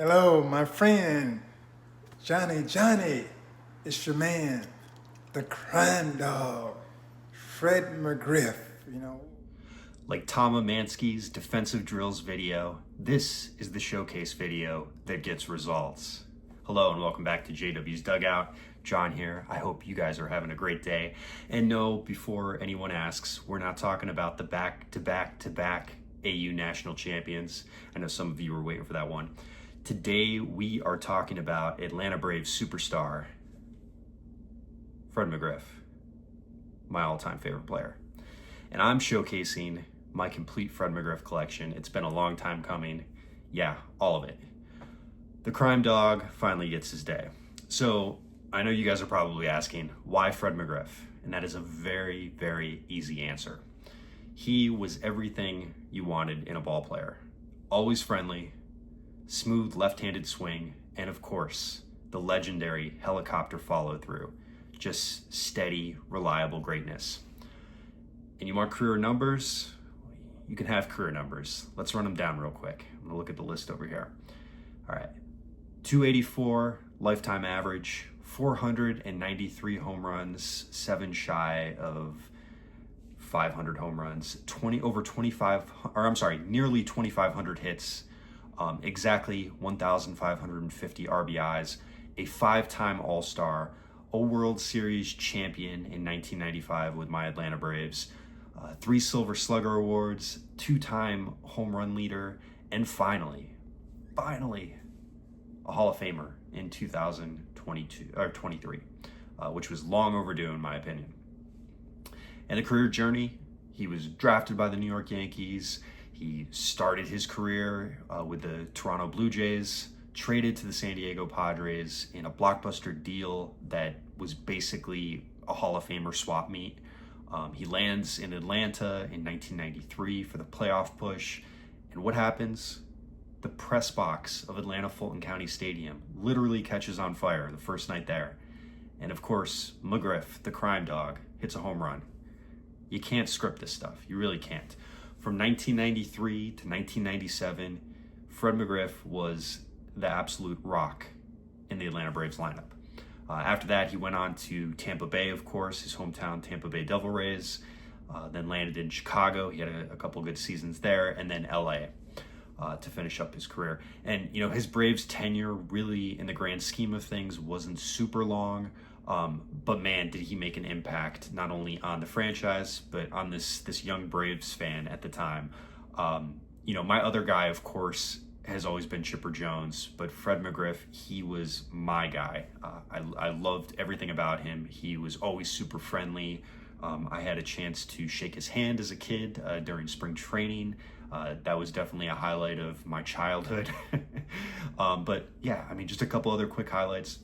Hello, my friend, Johnny. It's your man, the crime dog, Fred McGriff, Like Tom Mansky's defensive drills video, this is the showcase video that gets results. Hello and welcome back to JW's Dugout. John here. I hope you guys are having a great day. And no, before anyone asks, we're not talking about the back-to-back AU national champions. I know some of you were waiting for that one. Today we are talking about Atlanta Braves superstar, Fred McGriff, my all-time favorite player. And I'm showcasing my complete Fred McGriff collection. It's been a long time coming. Yeah, all of it. The crime dog finally gets his day. So I know you guys are probably asking, why Fred McGriff? And that is a very, very easy answer. He was everything you wanted in a ball player. Always friendly, smooth left-handed swing, and of course, the legendary helicopter follow-through. Just steady, reliable greatness. And you want career numbers? You can have career numbers. Let's run them down real quick. I'm gonna look at the list over here. All right, 284 lifetime average, 493 home runs, 7 shy of 500 home runs, nearly 2,500 hits, exactly 1,550 RBIs, a 5-time All-Star, a World Series champion in 1995 with my Atlanta Braves, 3 Silver Slugger awards, 2-time home run leader, and finally, a Hall of Famer in 2023, which was long overdue in my opinion. And the career journey, he was drafted by the New York Yankees. He started his career with the Toronto Blue Jays, traded to the San Diego Padres in a blockbuster deal that was basically a Hall of Famer swap meet. He lands in Atlanta in 1993 for the playoff push. And what happens? The press box of Atlanta Fulton County Stadium literally catches on fire the first night there. And of course, McGriff, the crime dog, hits a home run. You can't script this stuff. You really can't. From 1993 to 1997, Fred McGriff was the absolute rock in the Atlanta Braves lineup. After that, he went on to Tampa Bay, of course, his hometown Tampa Bay Devil Rays, then landed in Chicago. He had a couple good seasons there, and then LA to finish up his career. And, his Braves tenure really, in the grand scheme of things, wasn't super long. But man, did he make an impact not only on the franchise, but on this young Braves fan at the time. My other guy, of course, has always been Chipper Jones, but Fred McGriff, he was my guy. I loved everything about him. He was always super friendly. I had a chance to shake his hand as a kid during spring training. That was definitely a highlight of my childhood. But yeah, just a couple other quick highlights.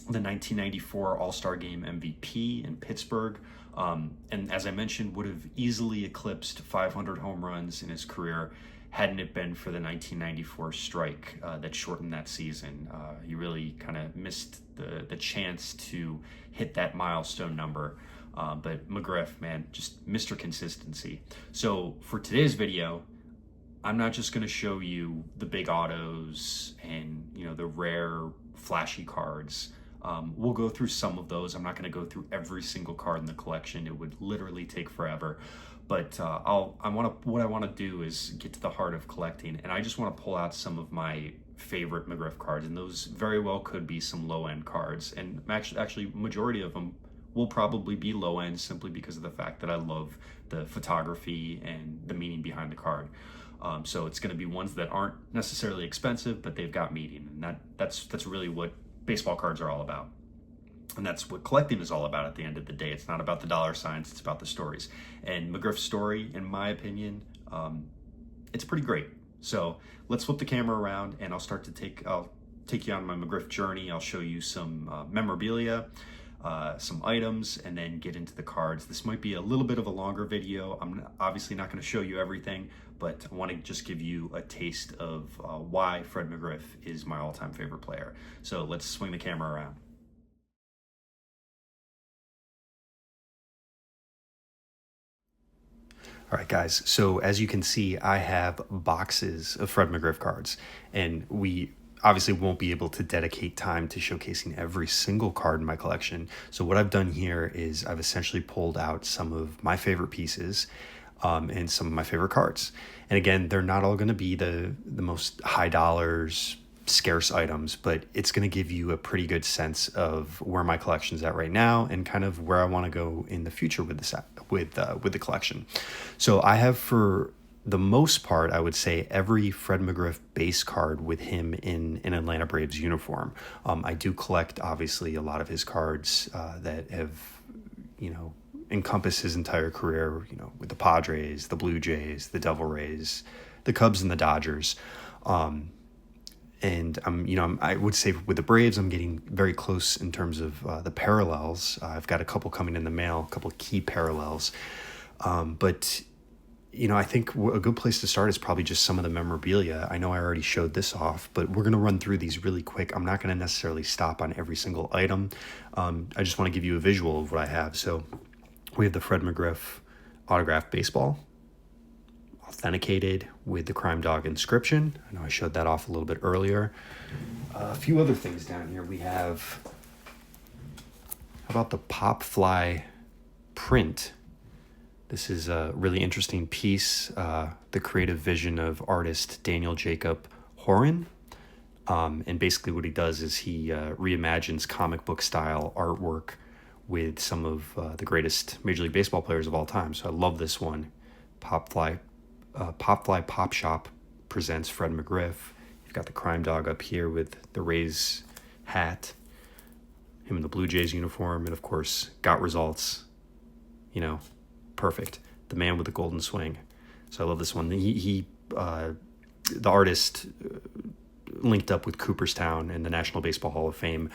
The 1994 All-Star Game MVP in Pittsburgh, and as I mentioned, would have easily eclipsed 500 home runs in his career hadn't it been for the 1994 strike that shortened that season. He really kind of missed the chance to hit that milestone number. But McGriff, man, just Mr. Consistency. So for today's video, I'm not just going to show you the big autos and the rare flashy cards. We'll go through some of those. I'm not going to go through every single card in the collection. It would literally take forever. But what I want to do is get to the heart of collecting, and I just want to pull out some of my favorite McGriff cards, and those very well could be some low-end cards. And actually, majority of them will probably be low-end simply because of the fact that I love the photography and the meaning behind the card. So it's going to be ones that aren't necessarily expensive, but they've got meaning, and that's really what baseball cards are all about. And that's what collecting is all about at the end of the day. It's not about the dollar signs, it's about the stories. And McGriff's story, in my opinion, it's pretty great. So let's flip the camera around and I'll take you on my McGriff journey. I'll show you some memorabilia, some items, and then get into the cards. This might be a little bit of a longer video. I'm obviously not going to show you everything, but I want to just give you a taste of why Fred McGriff is my all-time favorite player. So let's swing the camera around. All right, guys, so as you can see, I have boxes of Fred McGriff cards, and obviously won't be able to dedicate time to showcasing every single card in my collection. So what I've done here is I've essentially pulled out some of my favorite pieces and some of my favorite cards. And again, they're not all going to be the most high dollars, scarce items, but it's going to give you a pretty good sense of where my collection's at right now and kind of where I want to go in the future with this with the collection. So I have, for the most part, I would say every Fred McGriff base card with him in an Atlanta Braves uniform. I do collect, obviously, a lot of his cards that have, encompassed his entire career, with the Padres, the Blue Jays, the Devil Rays, the Cubs, and the Dodgers. And I would say with the Braves, I'm getting very close in terms of the parallels. I've got a couple coming in the mail, a couple key parallels. But I think a good place to start is probably just some of the memorabilia. I know I already showed this off, but we're going to run through these really quick. I'm not going to necessarily stop on every single item. I just want to give you a visual of what I have. So we have the Fred McGriff autographed baseball, authenticated with the Crime Dog inscription. I know I showed that off a little bit earlier. A few other things down here. We have, how about the Pop Fly print? This is a really interesting piece, the creative vision of artist Daniel Jacob Horan. And basically what he does is he reimagines comic book style artwork with some of the greatest Major League Baseball players of all time. So I love this one. Pop Fly Pop Shop presents Fred McGriff. You've got the Crime Dog up here with the Rays hat, him in the Blue Jays uniform, and of course, got results. Perfect. The man with the golden swing. So I love this one. The artist linked up with Cooperstown and the National Baseball Hall of Fame,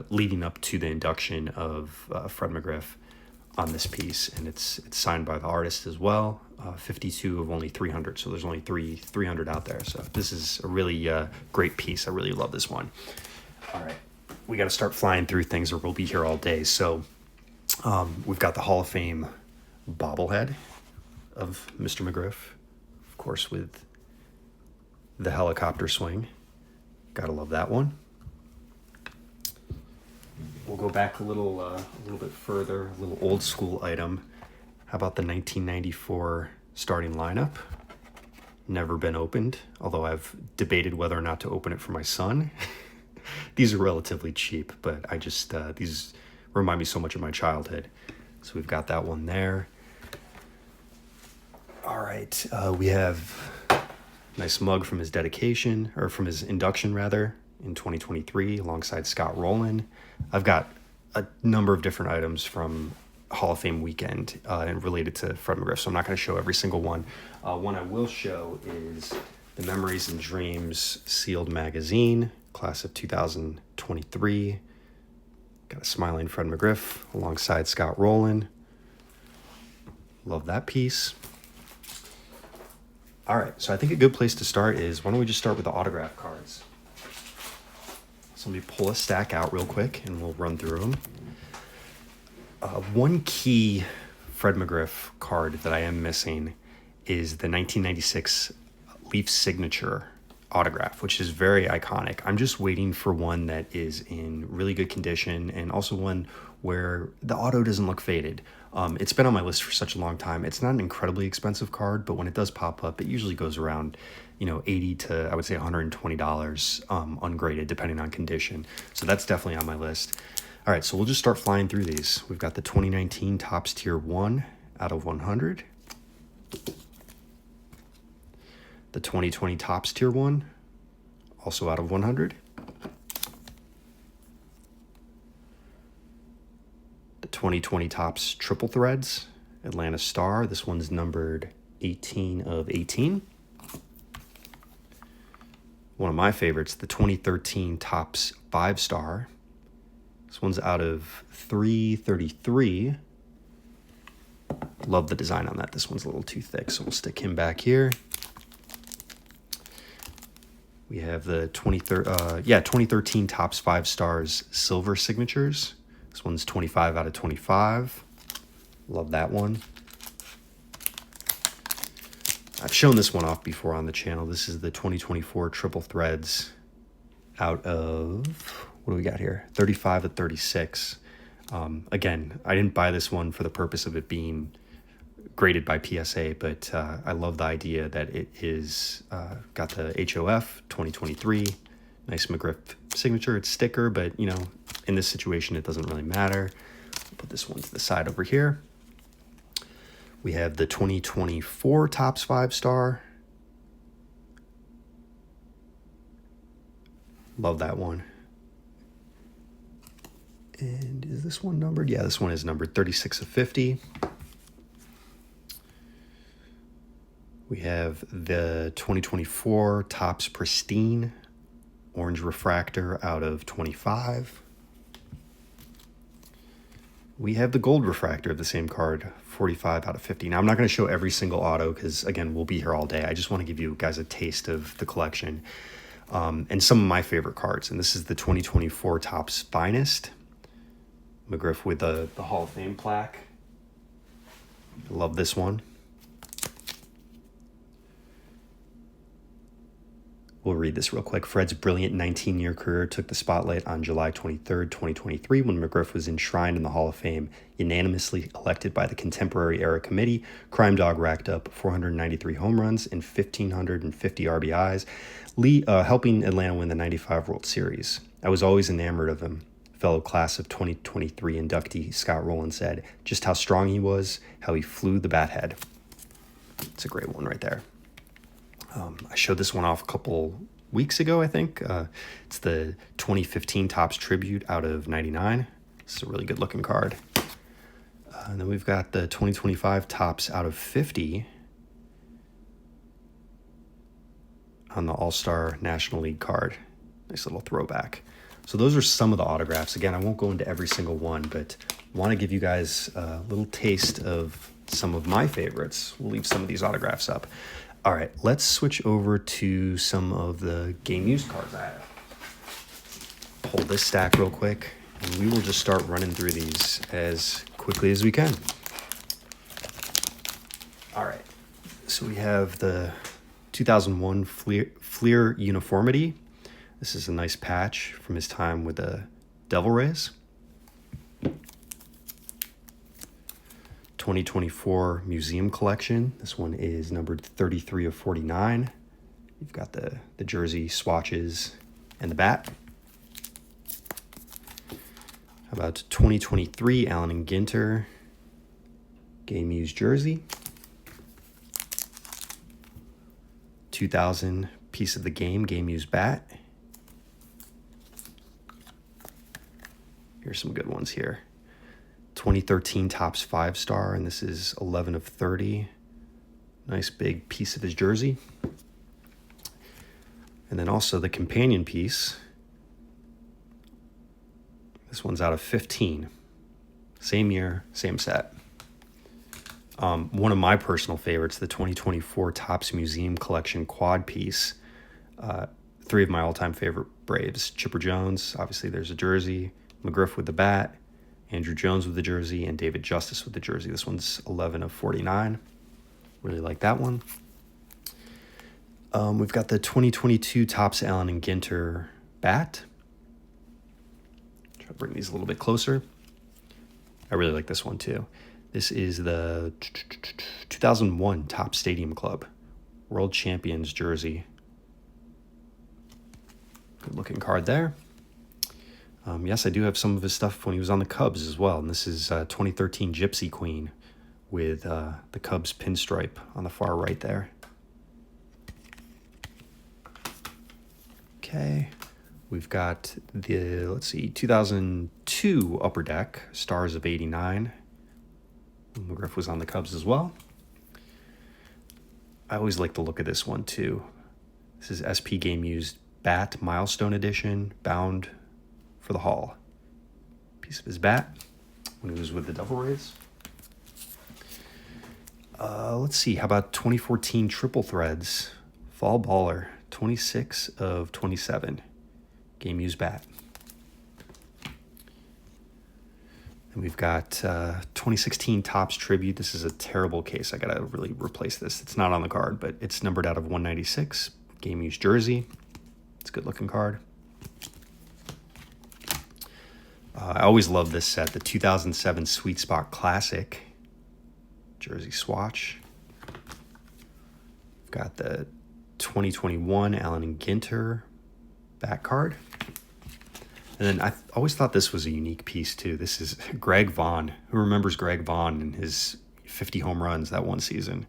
leading up to the induction of Fred McGriff on this piece, and it's signed by the artist as well. 52 of only 300, so there's only 300 out there. So this is a really great piece. I really love this one. All right, we got to start flying through things, or we'll be here all day. So we've got the Hall of Fame bobblehead of Mr. McGriff, of course, with the helicopter swing. Gotta love that one. We'll go back a little bit further, a little old school item. How about the 1994 starting lineup? Never been opened, although I've debated whether or not to open it for my son. These are relatively cheap, but I just, these remind me so much of my childhood. So we've got that one there. All right, we have a nice mug from his dedication, or from his induction rather, in 2023 alongside Scott Rowland. I've got a number of different items from Hall of Fame weekend and related to Fred McGriff, so I'm not going to show every single one. One I will show is the Memories and Dreams sealed magazine, class of 2023. Got a smiling Fred McGriff alongside Scott Rowland. Love that piece. All right, so I think a good place to start is, why don't we just start with the autograph cards? So let me pull a stack out real quick and we'll run through them. One key Fred McGriff card that I am missing is the 1996 Leaf signature autograph, which is very iconic. I'm just waiting for one that is in really good condition, and also one where the auto doesn't look faded. It's been on my list for such a long time. It's not an incredibly expensive card, but when it does pop up, it usually goes around, $80 to, I would say, $120 ungraded, depending on condition. So that's definitely on my list. All right, so we'll just start flying through these. We've got the 2019 Topps Tier 1 out of 100. The 2020 Topps Tier 1, also out of 100. The 2020 Topps Triple Threads, Atlanta Star. This one's numbered 18 of 18. One of my favorites, the 2013 Topps 5-Star. This one's out of 333. Love the design on that. This one's a little too thick, so we'll stick him back here. We have the 2013 Topps 5 Stars Silver Signatures. This one's 25 out of 25. Love that one. I've shown this one off before on the channel. This is the 2024 Triple Threads out of, what do we got here? 35 of 36. Again, I didn't buy this one for the purpose of it being graded by PSA, but I love the idea that it is got the HOF 2023, nice McGriff signature. It's sticker, but you know, in this situation, it doesn't really matter. Put this one to the side over here. We have the 2024 Topps 5-star. Love that one. And is this one numbered? Yeah, this one is numbered 36 of 50. We have the 2024 Topps Pristine Orange Refractor out of 25. We have the Gold Refractor of the same card, 45 out of 50. Now, I'm not going to show every single auto because, again, we'll be here all day. I just want to give you guys a taste of the collection and some of my favorite cards. And this is the 2024 Topps Finest. McGriff with the Hall of Fame plaque. Love this one. We'll read this real quick. Fred's brilliant 19-year career took the spotlight on July 23rd, 2023, when McGriff was enshrined in the Hall of Fame. Unanimously elected by the Contemporary Era Committee, Crime Dog racked up 493 home runs and 1,550 RBIs, helping Atlanta win the 95 World Series. I was always enamored of him. Fellow class of 2023 inductee Scott Rowland said just how strong he was, how he flew the bat head. It's a great one right there. I showed this one off a couple weeks ago, I think. It's the 2015 Topps Tribute out of 99. It's a really good looking card. And then we've got the 2025 Topps out of 50 on the All-Star National League card. Nice little throwback. So those are some of the autographs. Again, I won't go into every single one, but I want to give you guys a little taste of some of my favorites. We'll leave some of these autographs up. All right, let's switch over to some of the game used cards I have. Pull this stack real quick, and we will just start running through these as quickly as we can. All right, so we have the 2001 Fleer Uniformity. This is a nice patch from his time with the Devil Rays. 2024 Museum Collection. This one is numbered 33 of 49. You've got the jersey swatches and the bat. How about 2023 Allen and Ginter game used jersey. 2000 piece of the game used bat. Here's some good ones here. 2013 Topps 5-star, and this is 11 of 30. Nice big piece of his jersey. And then also the companion piece. This one's out of 15. Same year, same set. One of my personal favorites, the 2024 Topps Museum Collection quad piece. Three of my all-time favorite Braves. Chipper Jones, obviously there's a jersey. McGriff with the bat. Andrew Jones with the jersey, and David Justice with the jersey. This one's 11 of 49. Really like that one. We've got the 2022 Topps Allen and Ginter bat. Try to bring these a little bit closer. I really like this one too. This is the 2001 Topps Stadium Club World Champions jersey. Good looking card there. Yes, I do have some of his stuff when he was on the Cubs as well. And this is 2013 Gypsy Queen with the Cubs pinstripe on the far right there. Okay, we've got the, 2002 Upper Deck, Stars of 89. McGriff was on the Cubs as well. I always like the look of this one too. This is SP Game Used Bat Milestone Edition, bound for the Hall. Piece of his bat when he was with the Devil Rays. Let's see, how about 2014 Triple Threads Fall Baller, 26 of 27. Game used bat. And we've got 2016 Topps Tribute. This is a terrible case. I gotta really replace this. It's not on the card, but it's numbered out of 196. Game used jersey. It's a good looking card. I always love this set, the 2007 Sweet Spot Classic jersey swatch. We've got the 2021 Allen and Ginter back card. And then I always thought this was a unique piece too. This is Greg Vaughn. Who remembers Greg Vaughn and his 50 home runs that one season?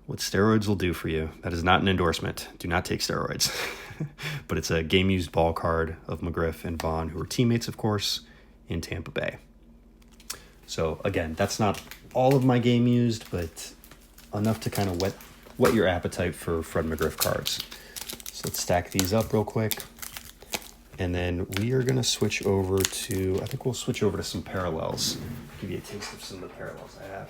What steroids will do for you. That is not an endorsement. Do not take steroids. But it's a game-used ball card of McGriff and Vaughn, who were teammates, of course, in Tampa Bay. So, again, that's not all of my game used, but enough to kind of whet your appetite for Fred McGriff cards. So let's stack these up real quick. And then we are going to switch over to, I think we'll switch over to some parallels. Give you a taste of some of the parallels I have.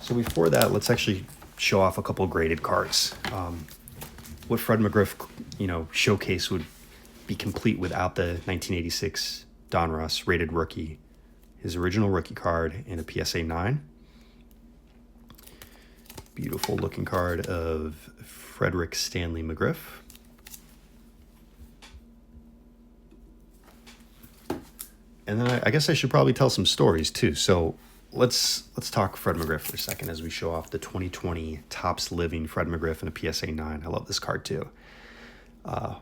So before that, let's actually show off a couple graded cards. What Fred McGriff, showcase would be complete without the 1986 Donruss rated rookie, his original rookie card in a PSA 9. Beautiful looking card of Frederick Stanley McGriff. And then I guess I should probably tell some stories too. So let's talk Fred McGriff for a second as we show off the 2020 Topps Living Fred McGriff in a PSA 9. I love this card too.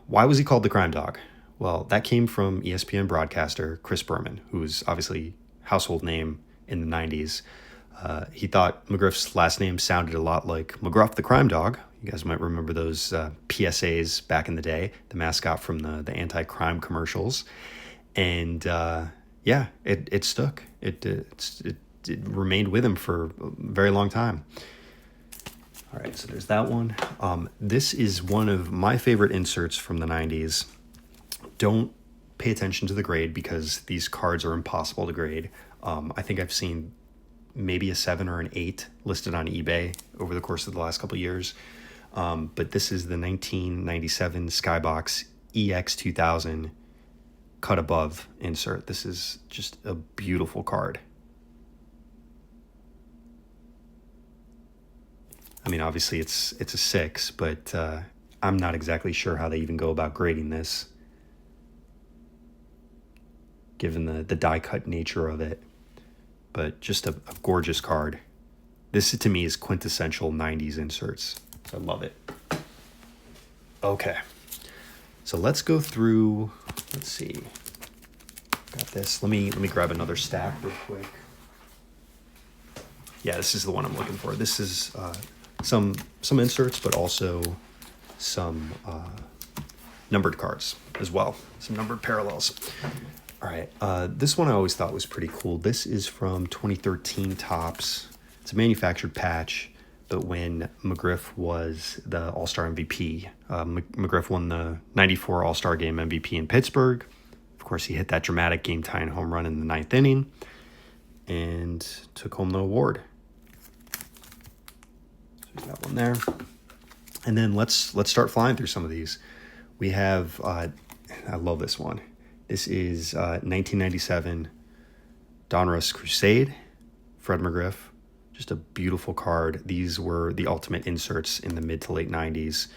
Why was he called the Crime Dog? Well, that came from ESPN broadcaster Chris Berman, who was obviously a household name in the 90s. He thought McGriff's last name sounded a lot like McGruff the Crime Dog. You guys might remember those PSAs back in the day, the mascot from the anti-crime commercials. And it stuck. It remained with him for a very long time. All right, so there's that one. This is one of my favorite inserts from the 90s. Don't pay attention to the grade because these cards are impossible to grade. I think I've seen maybe a 7 or an 8 listed on eBay over the course of the last couple of years. But this is the 1997 Skybox EX2000 cut above insert. This is just a beautiful card. I mean, obviously it's a 6, but I'm not exactly sure how they even go about grading this, given the die cut nature of it. But just a gorgeous card. This to me is quintessential 90s inserts. I love it. Okay, so let's go through. Let's see. Got this. Let me grab another stack real quick. Yeah, this is the one I'm looking for. This is some inserts, but also some numbered cards as well. Some numbered parallels. All right, this one I always thought was pretty cool. This is from 2013 Topps. It's a manufactured patch, but when McGriff was the All-Star MVP, McGriff won the 94 All-Star Game MVP in Pittsburgh. Of course, he hit that dramatic game-tying home run in the 9th inning and took home the award. So that one there. And then let's start flying through some of these. We have, I love this one. This is 1997 Donruss Crusade, Fred McGriff. Just a beautiful card. These were the ultimate inserts in the mid to late 90s.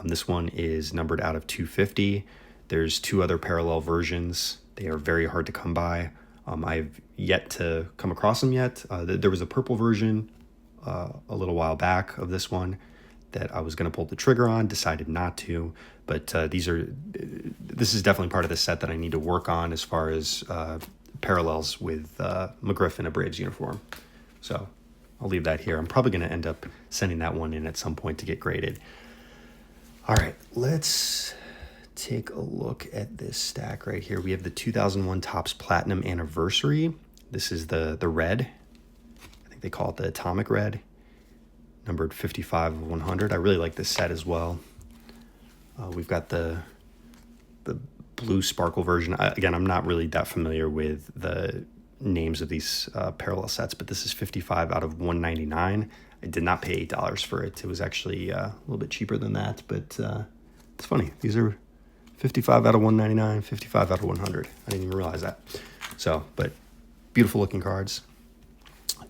This one is numbered out of 250. There's 2 other parallel versions. They are very hard to come by. I've yet to come across them yet. There was a purple version a little while back of this one that I was going to pull the trigger on, decided not to. But this is definitely part of the set that I need to work on as far as parallels with McGriff in a Braves uniform. So I'll leave that here. I'm probably going to end up sending that one in at some point to get graded. All right, let's take a look at this stack right here. We have the 2001 Topps Platinum Anniversary. This is the red. I think they call it the Atomic Red, numbered 55 of 100. I really like this set as well. We've got the blue sparkle version. Again, I'm not really that familiar with the names of these parallel sets, but this is 55 out of 199. I did not pay $8 for it. It was actually a little bit cheaper than that, but it's funny. These are 55 out of 199, 55 out of 100. I didn't even realize that. So, but beautiful looking cards.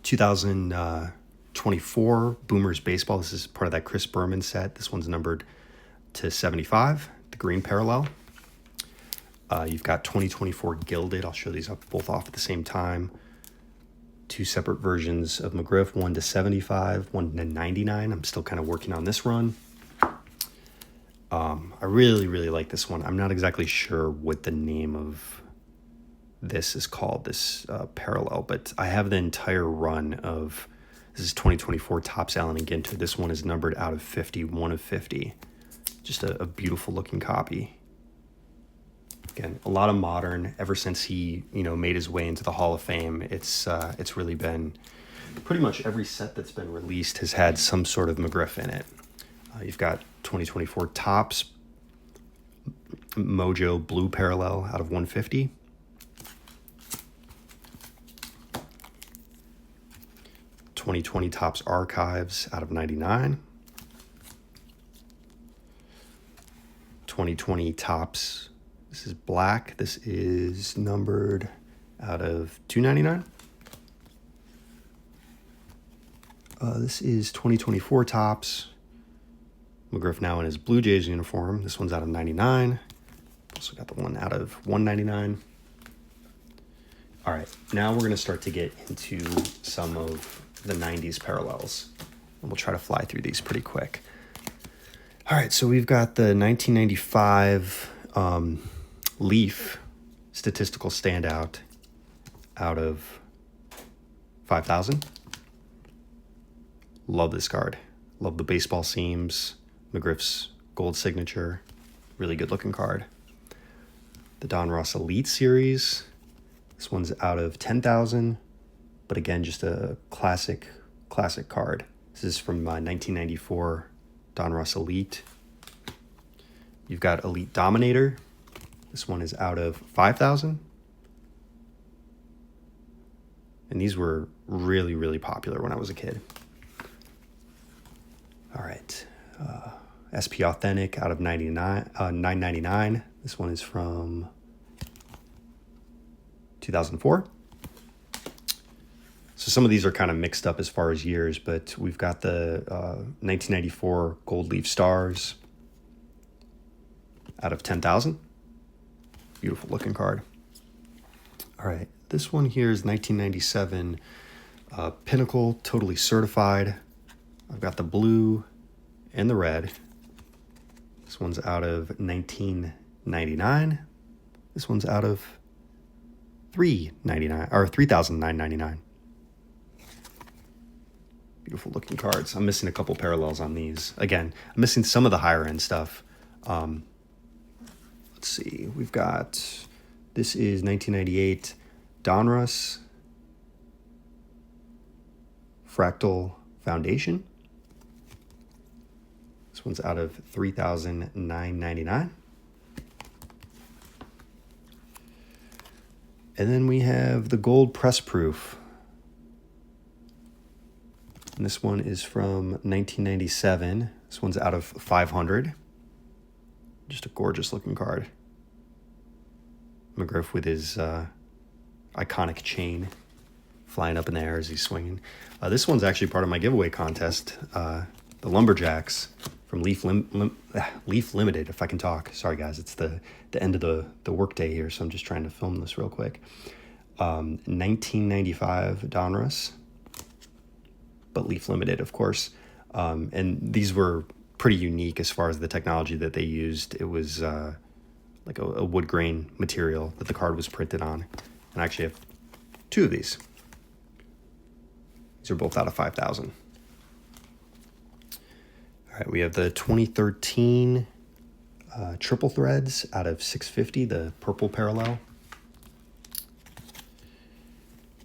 2012 24 Boomers Baseball. This is part of that Chris Berman set. This one's numbered to 75, the green parallel. You've got 2024 Gilded. I'll show these up both off at the same time. Two separate versions of McGriff, one to 75, one to 99. I'm still kind of working on this run. I really, really like this one. I'm not exactly sure what the name of this is called, this parallel, but I have the entire run of, this is 2024 Topps Allen and Ginter. This one is numbered out of 50, 1 of 50. Just a beautiful looking copy. Again, a lot of modern. Ever since he, made his way into the Hall of Fame, it's really been pretty much every set that's been released has had some sort of McGriff in it. You've got 2024 Topps Mojo Blue Parallel out of 150. '20 Topps Archives out of 99. 2020 Topps. This is black. This is numbered out of 299. This is 2024 Topps. McGriff now in his Blue Jays uniform. This one's out of 99. Also got the one out of 199. All right, now we're going to start to get into some of the 90s parallels. And we'll try to fly through these pretty quick. All right, so we've got the 1995 Leaf statistical standout out of 5,000. Love this card. Love the baseball seams. McGriff's gold signature. Really good looking card. The Don Ross Elite Series. This one's out of 10,000. But again, just a classic card. This is from 1994 Don Ross Elite. You've got Elite Dominator. This one is out of 5,000. And these were really, really popular when I was a kid. All right. SP Authentic out of 999. This one is from 2004. So some of these are kind of mixed up as far as years, but we've got the 1994 Gold Leaf Stars out of 10,000. Beautiful looking card. All right, this one here is 1997 Pinnacle Totally Certified. I've got the blue and the red. This one's out of 1999. This one's out of $399 or $3,999. Beautiful looking cards. I'm missing a couple parallels on these. Again, I'm missing some of the higher end stuff. Let's see. We've got, this is 1998 Donruss Fractal Foundation. This one's out of $3,999. And then we have the gold press proof. And this one is from 1997. This one's out of 500. Just a gorgeous looking card. McGriff with his iconic chain flying up in the air as he's swinging. This one's actually part of my giveaway contest. The Lumberjacks from Leaf Limited, if I can talk. Sorry, guys. It's the end of the workday here, so I'm just trying to film this real quick. 1995 Donruss, but Leaf Limited, of course. And these were pretty unique as far as the technology that they used. It was like a wood grain material that the card was printed on. And I actually have two of these. These are both out of 5,000. All right, we have the 2013 Triple Threads out of 650, the purple parallel.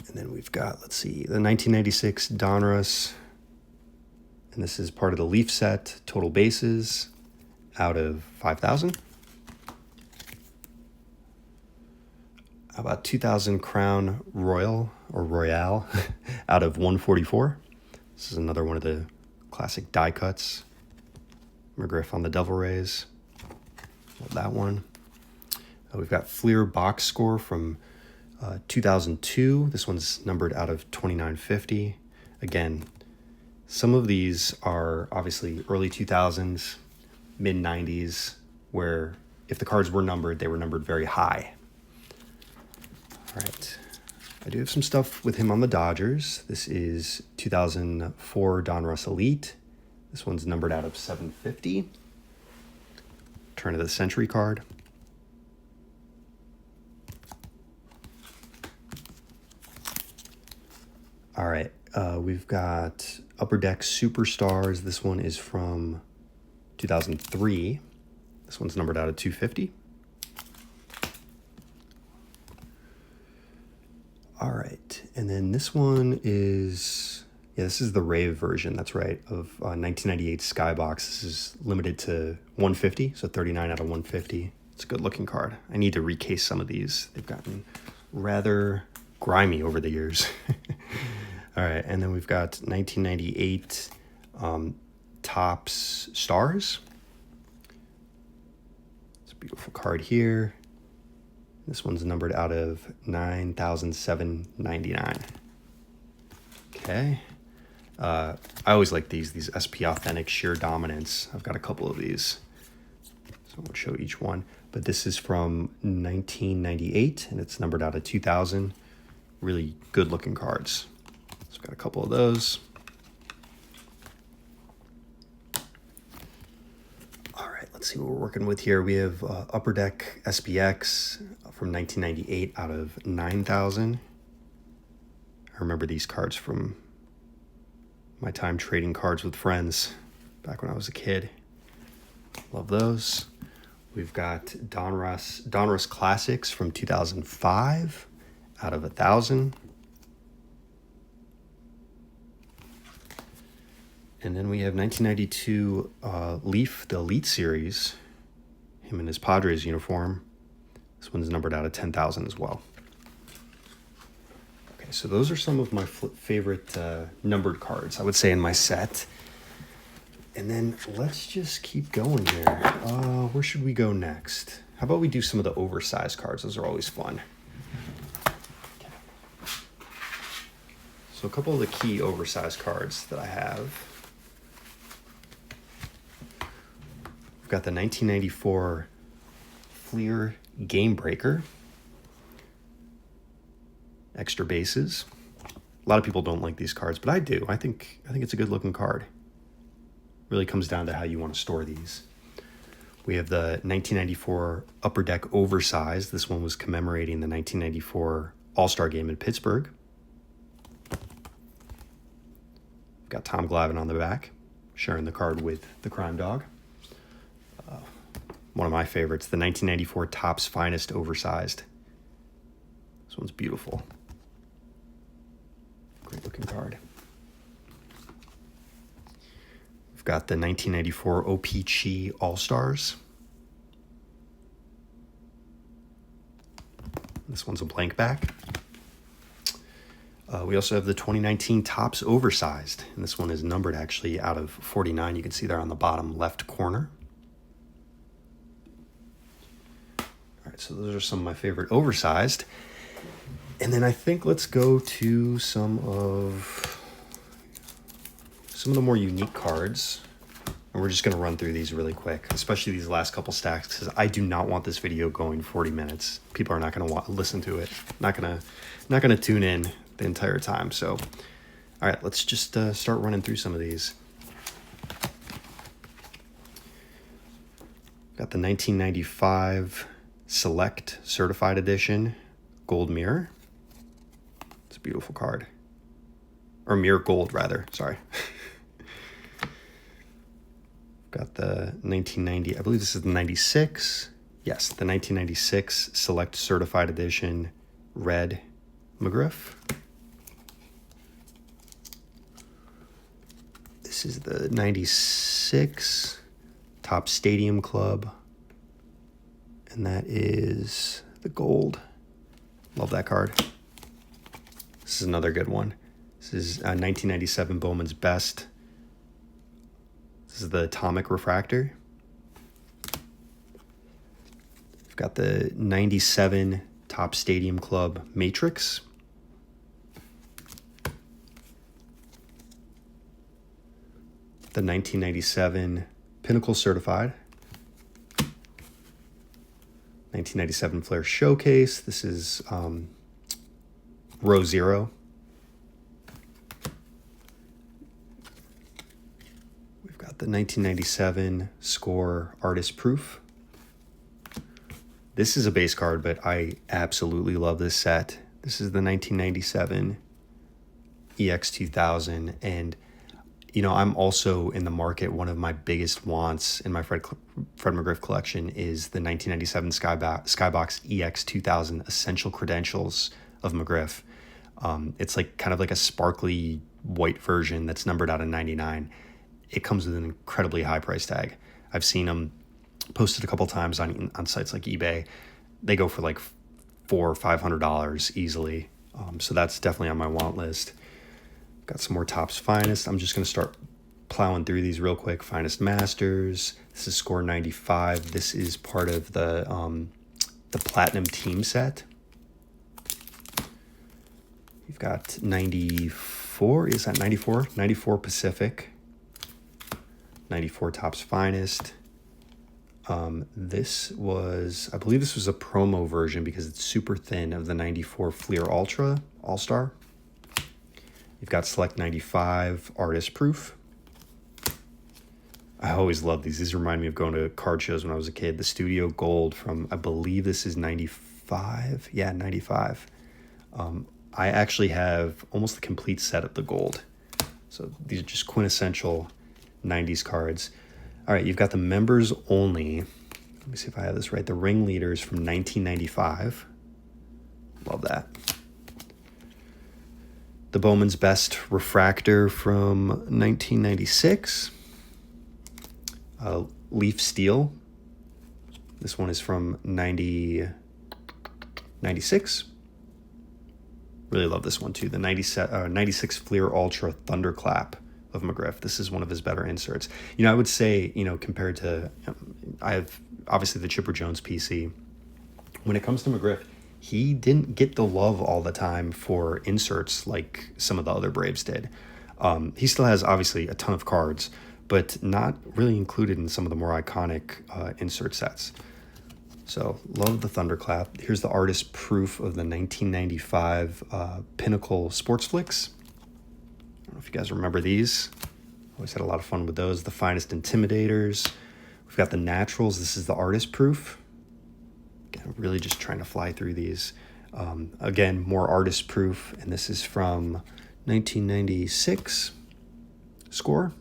And then we've got, let's see, the 1996 Donruss. And this is part of the Leaf set, total bases, out of 5,000. How about 2000 Crown Royal, or Royale, out of 144. This is another one of the classic die cuts. McGriff on the Devil Rays. Love that one. We've got Fleer box score from 2002. This one's numbered out of 2950. Again, Some of these are obviously early 2000s, mid 90s, where if the cards were numbered, they were numbered very high. All right. I do have some stuff with him on the Dodgers. This is 2004 Donruss Elite. This one's numbered out of 750. Turn of the Century card. All right, we've got Upper Deck Superstars. This one is from 2003. This one's numbered out of 250. All right, and then this one is, this is the Rave version, that's right, of 1998 Skybox. This is limited to 150, so 39 out of 150. It's a good looking card. I need to recase some of these. They've gotten rather grimy over the years. All right, and then we've got 1998 Topps Stars. It's a beautiful card here. This one's numbered out of 9,799. Okay. I always like these SP Authentic Sheer Dominance. I've got a couple of these, so I won't show each one. But this is from 1998, and it's numbered out of 2,000. Really good looking cards. So I've got a couple of those. All right, let's see what we're working with here. We have Upper Deck SPX from 1998 out of 9,000. I remember these cards from my time trading cards with friends back when I was a kid. Love those. We've got Donruss Classics from 2005 out of 1,000. And then we have 1992 Leaf, the Elite Series, him in his Padres uniform. This one's numbered out of 10,000 as well. Okay, so those are some of my favorite numbered cards, I would say, in my set. And then let's just keep going here. Where should we go next? How about we do some of the oversized cards? Those are always fun. Okay. So a couple of the key oversized cards that I have. We've got the 1994 Fleer Game Breaker. Extra bases. A lot of people don't like these cards, but I do. I think it's a good looking card. Really comes down to how you want to store these. We have the 1994 Upper Deck Oversized. This one was commemorating the 1994 All-Star Game in Pittsburgh. Got Tom Glavine on the back, sharing the card with the Crime Dog. One of my favorites, the 1994 Topps Finest Oversized. This one's beautiful. Great looking card. We've got the 1994 O.P.C. All-Stars. This one's a blank back. We also have the 2019 Topps Oversized, and this one is numbered actually out of 49. You can see there on the bottom left corner. All right, so those are some of my favorite oversized. And then I think let's go to some of the more unique cards. And we're just going to run through these really quick, especially these last couple stacks, because I do not want this video going 40 minutes. People are not going to listen to it. Not going to tune in the entire time. So, all right, let's just start running through some of these. Got the 1995 Select Certified Edition Gold Mirror. It's a beautiful card. Or Mirror Gold, rather. Sorry. Got the 1990, I believe this is the 96. Yes, the 1996 Select Certified Edition Red McGriff. This is the 96 Topps Stadium Club. And that is the gold. Love that card. This is another good one. This is 1997 Bowman's Best. This is the Atomic Refractor. We've got the 97 Topps Stadium Club Matrix. the 1997 Pinnacle Certified. 1997 Flair Showcase. This is row 0. We've got the 1997 Score Artist Proof. This is a base card, but I absolutely love this set. This is the 1997 EX2000, and I'm also in the market. One of my biggest wants in my Fred McGriff collection is the 1997 Skybox EX2000 Essential Credentials of McGriff. It's kind of like a sparkly white version that's numbered out of 99. It comes with an incredibly high price tag. I've seen them posted a couple times on sites like eBay. They go for like $400 or $500 easily. So that's definitely on my want list. Got some more Topps Finest. I'm just going to start plowing through these real quick. Finest Masters. This is Score 95. This is part of the Platinum Team set. You've got 94. Is that 94? 94 Pacific. 94 Topps Finest. This was, I believe this was a promo version because it's super thin of the 94 Fleer Ultra All-Star. You've got Select 95 Artist Proof. I always love these. These remind me of going to card shows when I was a kid. The Studio Gold from, I believe this is 95. Yeah, 95. I actually have almost the complete set of the gold. So these are just quintessential 90s cards. All right, you've got the members only. Let me see if I have this right. The Ringleaders from 1995. Love that. The Bowman's Best Refractor from 1996. Leaf Steel. This one is from 96. Really love this one too. The 96 Fleer Ultra Thunderclap of McGriff. This is one of his better inserts. I would say, compared to, I have obviously the Chipper Jones PC. When it comes to McGriff, he didn't get the love all the time for inserts like some of the other Braves did. He still has obviously a ton of cards, but not really included in some of the more iconic insert sets. So love the Thunderclap. Here's the Artist Proof of the 1995 Pinnacle Sports Flicks. I don't know if you guys remember these. Always had a lot of fun with those. The Finest Intimidators. We've got the Naturals. This is the Artist Proof. Again, really just trying to fly through these. Again, more Artist Proof, and this is from 1996 Score.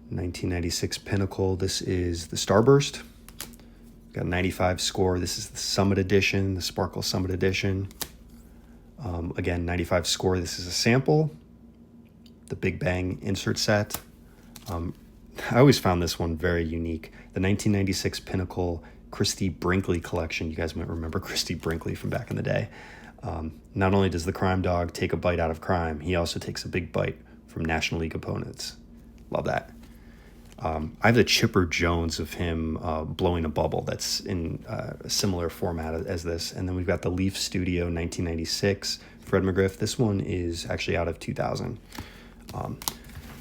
1996 Pinnacle. This is the Starburst. Got 95 Score. This is the Summit Edition, the Sparkle Summit Edition. Again, 95 Score. This is a sample. The Big Bang insert set. I always found this one very unique. The 1996 Pinnacle Christie Brinkley collection. You guys might remember Christie Brinkley from back in the day. Not only does the crime dog take a bite out of crime, he also takes a big bite from National League opponents. Love that. I have the Chipper Jones of him blowing a bubble that's in a similar format as this. And then we've got the Leaf Studio 1996 Fred McGriff. This one is actually out of 2000.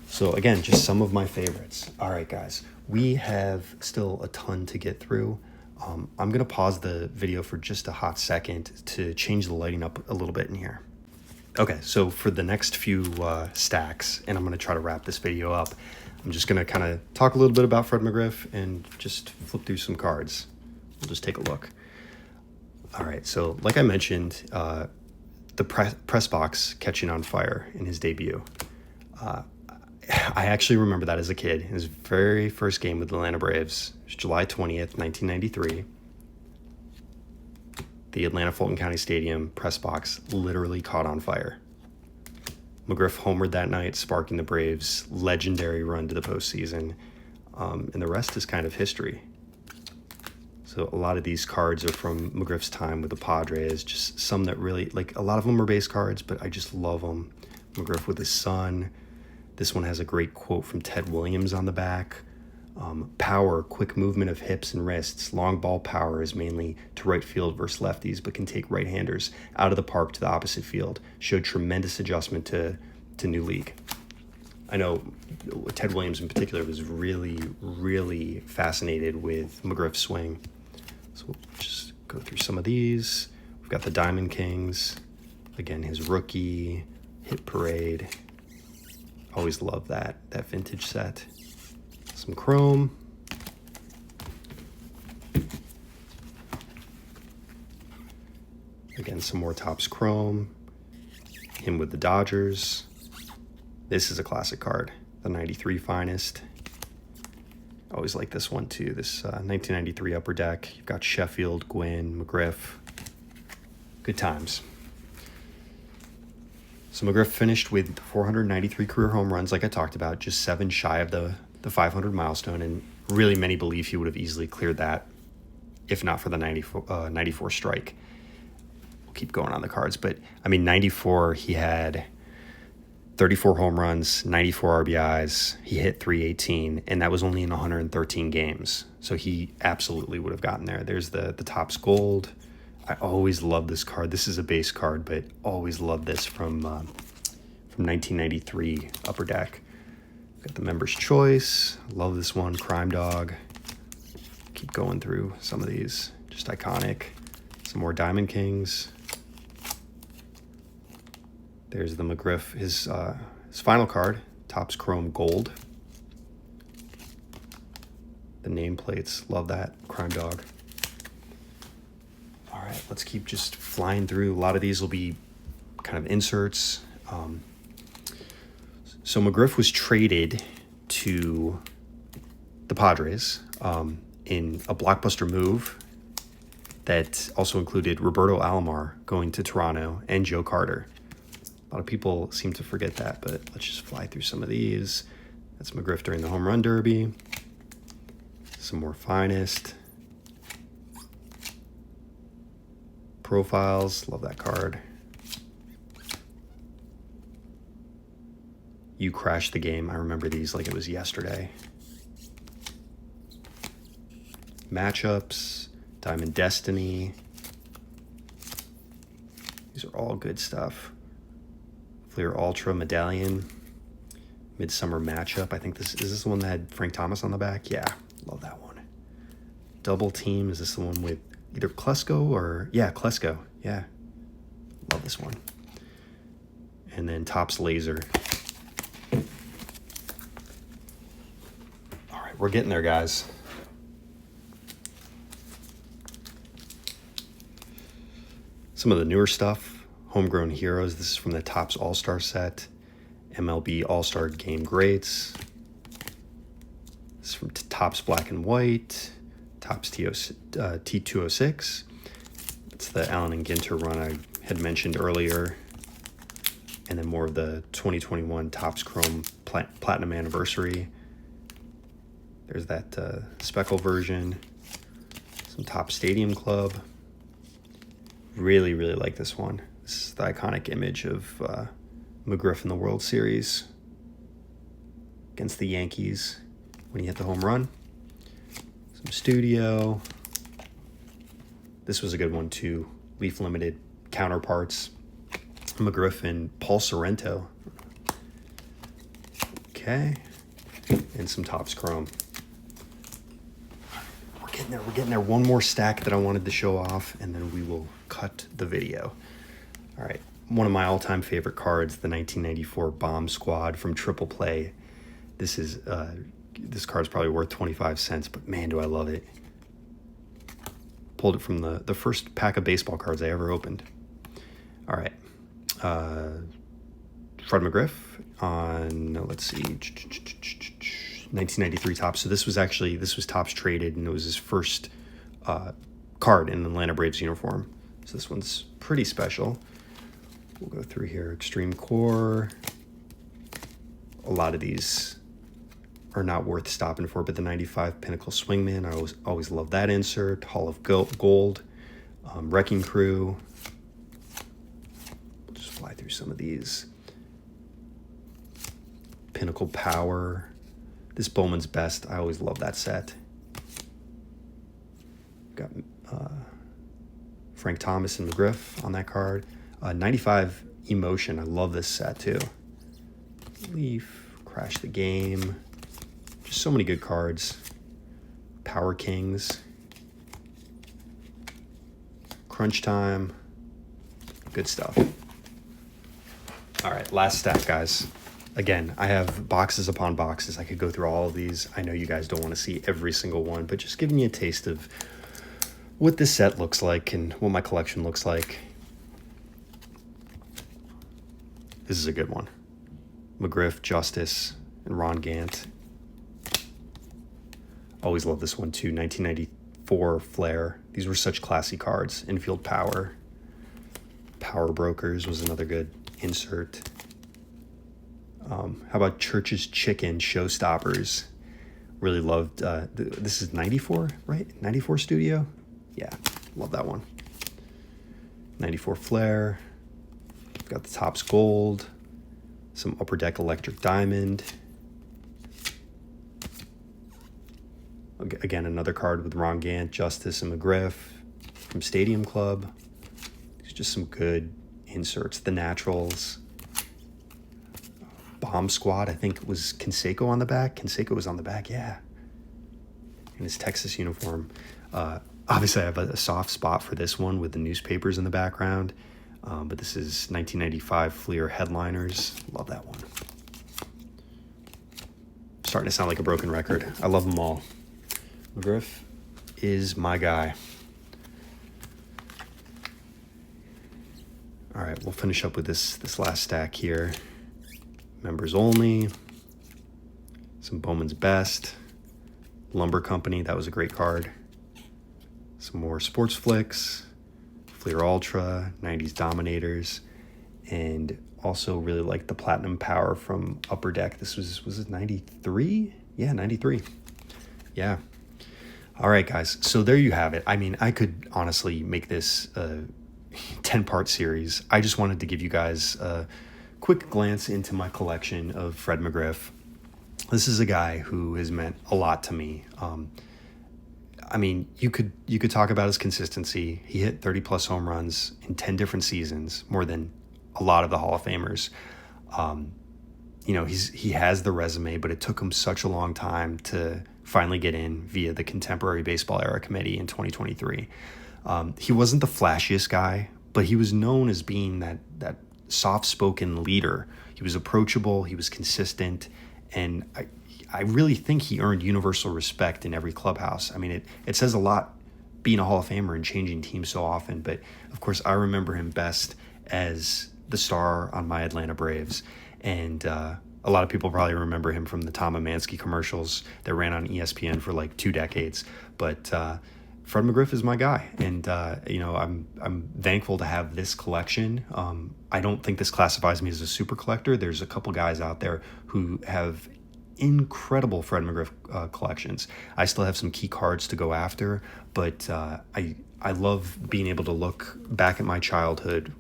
So again, just some of my favorites. All right, guys, we have still a ton to get through. I'm going to pause the video for just a hot second to change the lighting up a little bit in here. Okay, so for the next few stacks, and I'm going to try to wrap this video up, I'm just going to kind of talk a little bit about Fred McGriff and just flip through some cards. We'll just take a look. All right, so like I mentioned, the press box catching on fire in his debut. I actually remember that as a kid. His very first game with the Atlanta Braves was July 20th, 1993. The Atlanta Fulton County Stadium press box literally caught on fire. McGriff homered that night, sparking the Braves' legendary run to the postseason. And the rest is kind of history. So a lot of these cards are from McGriff's time with the Padres. Just some that really, like, a lot of them are base cards, but I just love them. McGriff with his son. This one has a great quote from Ted Williams on the back. Power, quick movement of hips and wrists. Long ball power is mainly to right field versus lefties, but can take right-handers out of the park to the opposite field. Showed tremendous adjustment to to new league. I know Ted Williams in particular was really, really fascinated with McGriff's swing. So we'll just go through some of these. We've got the Diamond Kings. Again, his rookie, Hit Parade. Always love that vintage set. Some chrome. Again, some more Topps chrome. Him with the Dodgers. This is a classic card, the 93 Finest. Always like this one too, this 1993 Upper Deck. You've got Sheffield, Gwynn, McGriff. Good times. So McGriff finished with 493 career home runs, like I talked about, just 7 shy of the 500 milestone, and really many believe he would have easily cleared that if not for the 94 strike. We'll keep going on the cards, but I mean, 94, he had 34 home runs, 94 RBIs, he hit 318, and that was only in 113 games. So he absolutely would have gotten there. There's the Topps Gold. I always love this card. This is a base card, but always love this from 1993 Upper Deck. Got the Member's Choice. Love this one, Crime Dog. Keep going through some of these, just iconic. Some more Diamond Kings. There's the McGriff, his final card, Topps Chrome Gold. The nameplates, love that, Crime Dog. All right, let's keep just flying through. A lot of these will be kind of inserts. So McGriff was traded to the Padres in a blockbuster move that also included Roberto Alomar going to Toronto and Joe Carter. A lot of people seem to forget that, but let's just fly through some of these. That's McGriff during the Home Run Derby. Some more Finest. Profiles, love that card. You Crashed the Game, I remember these like it was yesterday. Matchups, Diamond Destiny. These are all good stuff. Fleer Ultra Medallion, Midsummer Matchup. I think this is the one that had Frank Thomas on the back. Yeah, love that one. Double Team, is this the one with either Klesko or, yeah, Klesko. Yeah, love this one. And then Topps Laser. All right, we're getting there, guys. Some of the newer stuff. Homegrown Heroes. This is from the Topps All-Star set. MLB All-Star Game Greats. This is from Topps Black and White. Topps T206. It's the Allen and Ginter run I had mentioned earlier. And then more of the 2021 Topps Chrome Platinum Anniversary. There's that Speckle version. Some Topps Stadium Club. Really, really like this one. This is the iconic image of McGriff in the World Series against the Yankees when he hit the home run. Some Studio. This was a good one too. Leaf Limited counterparts. McGriff and Paul Sorrento. Okay. And some Topps Chrome. We're getting there. One more stack that I wanted to show off, and then we will cut the video. All right, one of my all-time favorite cards, the 1994 Bomb Squad from Triple Play. This card's probably worth 25 cents, but man, do I love it. Pulled it from the first pack of baseball cards I ever opened. All right, Fred McGriff on, let's see, 1993 Topps. So this was Topps traded, and it was his first card in an Atlanta Braves uniform. So this one's pretty special. We'll go through here. Extreme Core. A lot of these are not worth stopping for, but the 95 Pinnacle Swingman, I always love that insert. Hall of Gold. Wrecking Crew. We'll just fly through some of these. Pinnacle Power. This Bowman's Best. I always love that set. Got Frank Thomas and McGriff on that card. 95 Emotion. I love this set too. Leaf, Crash the Game. Just so many good cards. Power Kings. Crunch Time. Good stuff. All right, last stack, guys. Again, I have boxes upon boxes. I could go through all of these. I know you guys don't want to see every single one, but just giving you a taste of what this set looks like and what my collection looks like. This is a good one. McGriff, Justice, and Ron Gant. Always love this one too. 1994 Flair. These were such classy cards. Infield Power. Power Brokers was another good insert. How about Church's Chicken Showstoppers? Really loved, this is 94, right? 94 Studio? Yeah, love that one. 94 Flair. Got the Topps Gold. Some Upper Deck Electric Diamond. Again, another card with Ron Gant, Justice, and McGriff from Stadium Club. There's just some good inserts. The Naturals. Bomb Squad, I think it was Canseco on the back. Canseco was on the back, yeah. In his Texas uniform. Obviously, I have a soft spot for this one with the newspapers in the background. But this is 1995 Fleer Headliners. Love that one. Starting to sound like a broken record. I love them all. McGriff is my guy. All right, we'll finish up with this last stack here. Members only. Some Bowman's Best. Lumber Company, that was a great card. Some more Sports Flicks. Fleer Ultra, 90s Dominators. And also really like the Platinum Power from Upper Deck. This was it 93? Yeah, 93. Yeah. All right, guys. So there you have it. I mean, I could honestly make this a 10-part series. I just wanted to give you guys a quick glance into my collection of Fred McGriff. This is a guy who has meant a lot to me. I mean, you could talk about his consistency. He hit 30-plus home runs in 10 different seasons, more than a lot of the Hall of Famers. He has the resume, but it took him such a long time to finally get in via the Contemporary Baseball Era Committee in 2023. He wasn't the flashiest guy, but he was known as being that soft-spoken leader. He was approachable, he was consistent, and I really think he earned universal respect in every clubhouse. I mean, it says a lot being a Hall of Famer and changing teams so often, but of course I remember him best as the star on my Atlanta Braves. And a lot of people probably remember him from the Tom Amansky commercials that ran on ESPN for like 2 decades. But Fred McGriff is my guy, and I'm thankful to have this collection. I don't think this classifies me as a super collector. There's a couple guys out there who have incredible Fred McGriff collections. I still have some key cards to go after, but I love being able to look back at my childhood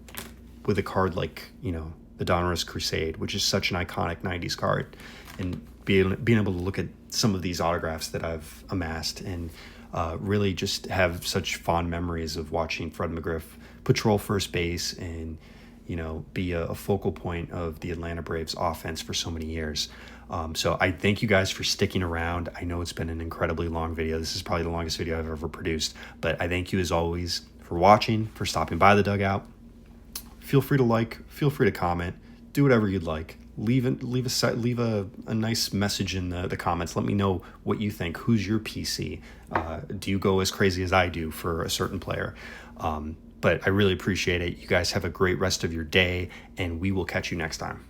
with a card like the Donruss Crusade, which is such an iconic 90s card, and being able to look at some of these autographs that I've amassed and really just have such fond memories of watching Fred McGriff patrol first base and be a focal point of the Atlanta Braves offense for so many years. So I thank you guys for sticking around. I know it's been an incredibly long video. This is probably the longest video I've ever produced, but I thank you as always for watching, for stopping by the dugout. Feel free to like, feel free to comment, do whatever you'd like. Leave a nice message in the comments. Let me know what you think. Who's your PC? Do you go as crazy as I do for a certain player? But I really appreciate it. You guys have a great rest of your day, and we will catch you next time.